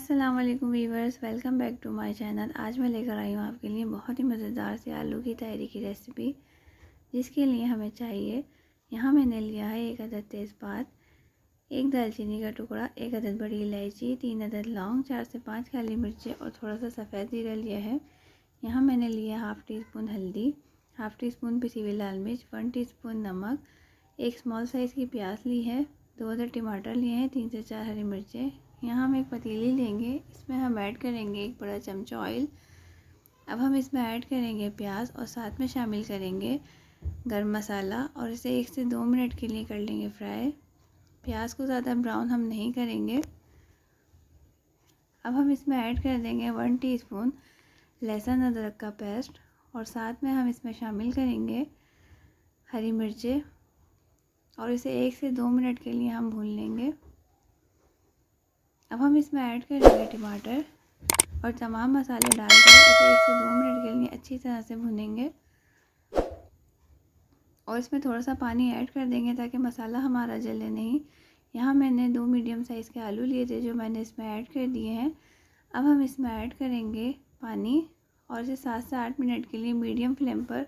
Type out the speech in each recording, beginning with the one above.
अस्सलाम वालेकुम viewers, welcome back to my channel. आज मैं लेकर आई हूँ आपके लिए बहुत ही मज़ेदार से आलू की तहरी की रेसिपी, जिसके लिए हमें चाहिए। यहाँ मैंने लिया है 1 अदद तेज़पात, 1 दालचीनी का टुकड़ा, 1 अदद बड़ी इलायची, 3 अदद लौंग, 4 से 5 काली मिर्चें और थोड़ा सा सफ़ेद ज़ीरा लिया है। यहाँ मैंने लिया हाफ़ टी स्पून हल्दी, हाफ़ टी स्पून पिसी हुई लाल मिर्च, 1 टीस्पून नमक, 1 स्मॉल साइज़ की प्याज ली है, 2 अदद टमाटर लिए हैं, 3 से 4 हरी मिर्चें। यहाँ हम एक पतीली लेंगे, इसमें हम ऐड करेंगे 1 बड़ा चमचा ऑयल। अब हम इसमें ऐड करेंगे प्याज और साथ में शामिल करेंगे गरम मसाला और इसे 1 से 2 मिनट के लिए कर लेंगे फ्राई। प्याज को ज़्यादा ब्राउन हम नहीं करेंगे। अब हम इसमें ऐड कर देंगे 1 टीस्पून लहसुन अदरक का पेस्ट और साथ में हम इसमें शामिल करेंगे हरी मिर्चें और इसे 1 से 2 मिनट के लिए हम भून लेंगे। अब हम इसमें ऐड करेंगे टमाटर और तमाम मसाले डालकर इसे 1 से 2 मिनट के लिए अच्छी तरह से भूनेंगे और इसमें थोड़ा सा पानी ऐड कर देंगे ताकि मसाला हमारा जले नहीं। यहाँ मैंने 2 मीडियम साइज़ के आलू लिए थे जो मैंने इसमें ऐड कर दिए हैं। अब हम इसमें ऐड करेंगे पानी और इसे 7 से 8 मिनट के लिए मीडियम फ्लेम पर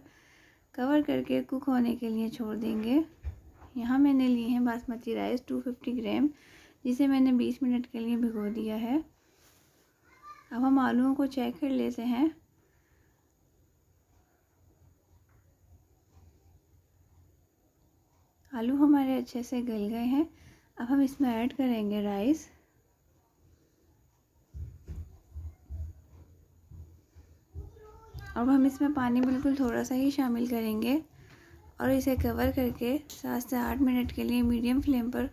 कवर करके कुक होने के लिए छोड़ देंगे। यहाँ मैंने लिए हैं बासमती राइस 250 ग्राम, जिसे मैंने 20 मिनट के लिए भिगो दिया है। अब हम आलूओं को चेक कर लेते हैं। आलू हमारे अच्छे से गल गए हैं। अब हम इसमें ऐड करेंगे राइस और हम इसमें पानी बिल्कुल थोड़ा सा ही शामिल करेंगे और इसे कवर करके 7 से 8 मिनट के लिए मीडियम फ्लेम पर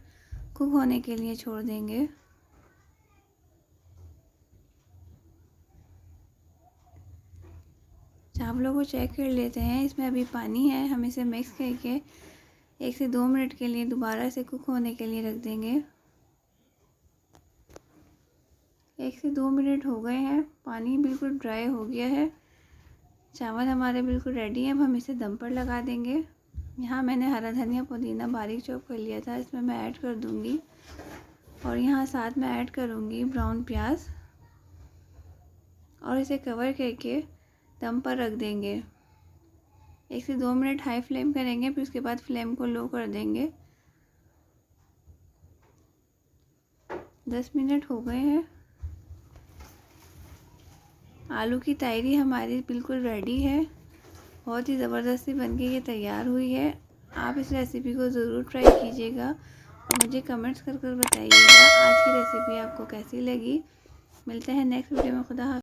कुक होने के लिए छोड़ देंगे। चावलों को चेक कर लेते हैं, इसमें अभी पानी है। हम इसे मिक्स करके 1 से 2 मिनट के लिए दोबारा से कुक होने के लिए रख देंगे। 1 से 2 मिनट हो गए हैं, पानी बिल्कुल ड्राई हो गया है, चावल हमारे बिल्कुल रेडी हैं। अब हम इसे दम पर लगा देंगे। यहाँ मैंने हरा धनिया पुदीना बारीक चॉप कर लिया था, इसमें मैं ऐड कर दूँगी और यहाँ साथ में ऐड करूँगी ब्राउन प्याज और इसे कवर करके दम पर रख देंगे। 1 से 2 मिनट हाई फ्लेम करेंगे, फिर उसके बाद फ्लेम को लो कर देंगे। 10 मिनट हो गए हैं। आलू की तहरी हमारी बिल्कुल रेडी है, बहुत ही ज़बरदस्ती बनके ये तैयार हुई है। आप इस रेसिपी को ज़रूर ट्राई कीजिएगा और मुझे कमेंट्स कर बताइएगा आज की रेसिपी आपको कैसी लगी। मिलते हैं नेक्स्ट वीडियो में। खुदा हाफ़िज़।